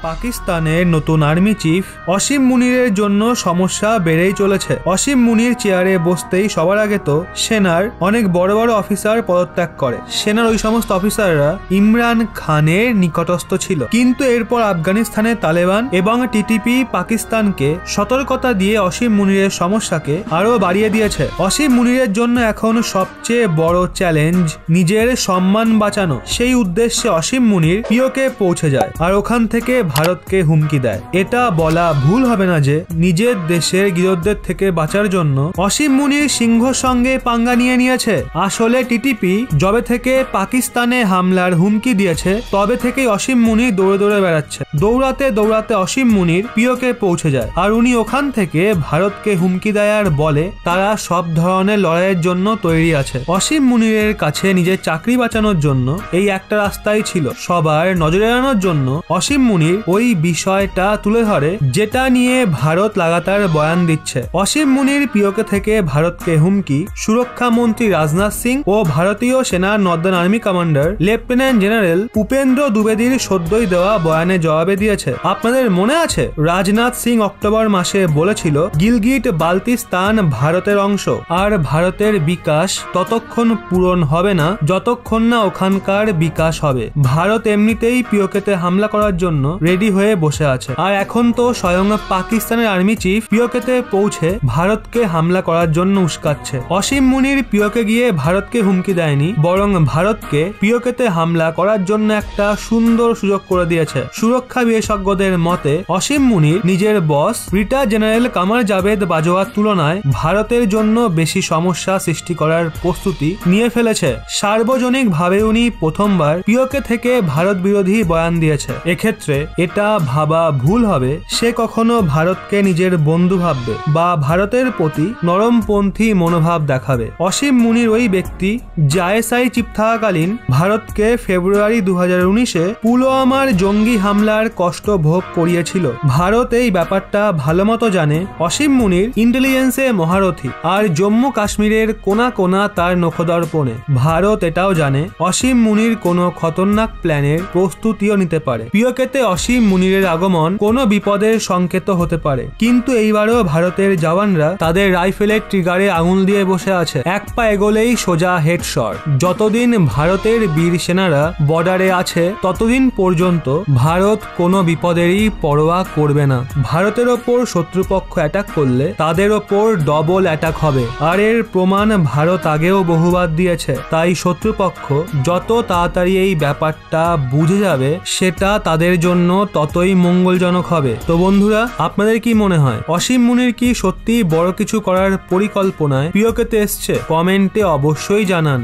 পাকিস্তানের নতুন army chief অসীম মুনিরের জন্য সমস্যা বেড়েই চলেছে। অসীম মুনির চেয়ারে বসতেই সবার আগে তো সেনার অনেক বড় বড় অফিসার পদত্যাগ করে। সেনার ওই সমস্ত অফিসাররা ইমরান খানের নিকটস্থ ছিল, কিন্তু এরপর আফগানিস্তানে তালেবান এবং টিটিপি পাকিস্তানকে সতর্কতা দিয়ে অসীম মুনিরের সমস্যাকে আরো বাড়িয়ে দিয়েছে। অসীম মুনিরের জন্য এখন সবচেয়ে বড় চ্যালেঞ্জ নিজের সম্মান বাঁচানো। সেই উদ্দেশ্যে অসীম মুনির পিওকে পৌঁছে যায় আর ওখান থেকে ভারতকে হুমকি দেয়। এটা বলা ভুল হবে না যে নিজের দেশের গিরোধদের থেকে বাঁচার জন্য অসীম মুনির সিংহর সঙ্গে পাঙ্গা নিয়েছে। আসলে টিটিপি যবে থেকে পাকিস্তানে হামলার হুমকি দিয়েছে তবে থেকেই অসীম মুনির দৌড়ে দৌড়ে বেড়াচ্ছে। দৌড়াতে দৌড়াতে অসীম মুনির পিওকে পৌঁছে যায় আর উনি ওখান থেকে ভারতকে হুমকি দেয় আর বলে তারা সব ধরনের লড়াইয়ের জন্য তৈরি আছে। অসীম মুনিরের কাছে নিজের চাকরি বাঁচানোর জন্য এই একটা রাস্তাই ছিল, সবার নজর এড়ানোর জন্য অসীম মুনির ওই বিষয়টা তুলে ধরে যেটা নিয়ে ভারত লাগাতার বয়ান দিচ্ছে। অসীম মুনির পিওকে থেকে ভারতকে হুমকি সুরক্ষা মন্ত্রী রাজনাথ সিং ও ভারতীয় সেনার northern army commander lieutenant general Upendra দ্বিবেদীর সদ্যই দেওয়া বয়ানে জবাবে দিয়েছে। আপনাদের মনে আছে রাজনাথ সিং অক্টোবর মাসে বলেছিল গিলগিট বালতিস্তান ভারতের অংশ আর ভারতের বিকাশ ততক্ষণ পূরণ হবে না যতক্ষণ না ওখানকার বিকাশ হবে। ভারত এমনিতেই পিওকেতে হামলা করার জন্য রেডি হয়ে বসে আছে আর এখন তো স্বয়ং পাকিস্তানের আর্মি চিফ পিওকেতে পৌঁছে ভারতকে হামলা করার জন্য উস্কাচ্ছে। অসীম মুনির পিওকে গিয়ে ভারতকে হুমকি দেয়নি, বরং ভারতকে পিওকেতে হামলা করার জন্য একটা সুন্দর সুযোগ করে দিয়েছে। সুরক্ষা বিশেষজ্ঞদের মতে অসীম মুনির নিজের বস ব্রিগেডিয়ার জেনারেল কামার জাভেদ বাজওয়ার তুলনায় ভারতের জন্য বেশি সমস্যা সৃষ্টি করার প্রস্তুতি নিয়ে ফেলেছে। সার্বজনিকভাবে উনি প্রথমবার পিওকে থেকে ভারত বিরোধী বয়ান দিয়েছে। এক্ষেত্রে এটা ভাবা ভুল হবে সে কখনো ভারতকে নিজের বন্ধু ভাববে বা ভারতের প্রতি নরমপন্থী মনোভাব দেখাবে। অসীম মুনির ওই ব্যক্তি আইএসআই চিফ থাকাকালীন ভারতকে ফেব্রুয়ারি 2019-এ পুলওয়ামার জঙ্গি হামলার কষ্ট ভোগ করিয়েছিল। ভারত এই ব্যাপারটা ভালো মতো জানে। অসীম মুনির ইন্টেলিজেন্সে মহারথী আর জম্মু কাশ্মীরের কোনা কোনা তার নখদর্পণে। ভারত এটাও জানে অসীম মুনির কোনো খতরনাক প্ল্যানের প্রস্তুতিও নিতে পারে। পিওকেতে অসীম মুনিরের আগমন কোনো বিপদের সংকেত হতে পারে, কিন্তু এইবারও ভারতের জওয়ানরা তাদের রাইফেলের ট্রিগারে আঙুল দিয়ে বসে আছে। এক পা এগোলেই সোজা হেডশট। যতদিন ভারতের বীর সেনারা বর্ডারে আছে ততদিন পর্যন্ত ভারত কোনো বিপদেরই পরোয়া করবে না। ভারতের ওপর শত্রুপক্ষ অ্যাটাক করলে তাদের ওপর ডবল অ্যাটাক হবে আর এর প্রমাণ ভারত আগেও বহুবার দিয়েছে। তাই শত্রুপক্ষ যত তাড়াতাড়ি এই ব্যাপারটা বুঝে যাবে সেটা তাদের জন্য ততই মঙ্গলজনক হবে। তো বন্ধুরা, আপনাদের কি মনে হয় অসীম মুনির কি সত্যি বড় কিছু করার পরিকল্পনায় পিওকেতে এসছে? কমেন্টে অবশ্যই জানান।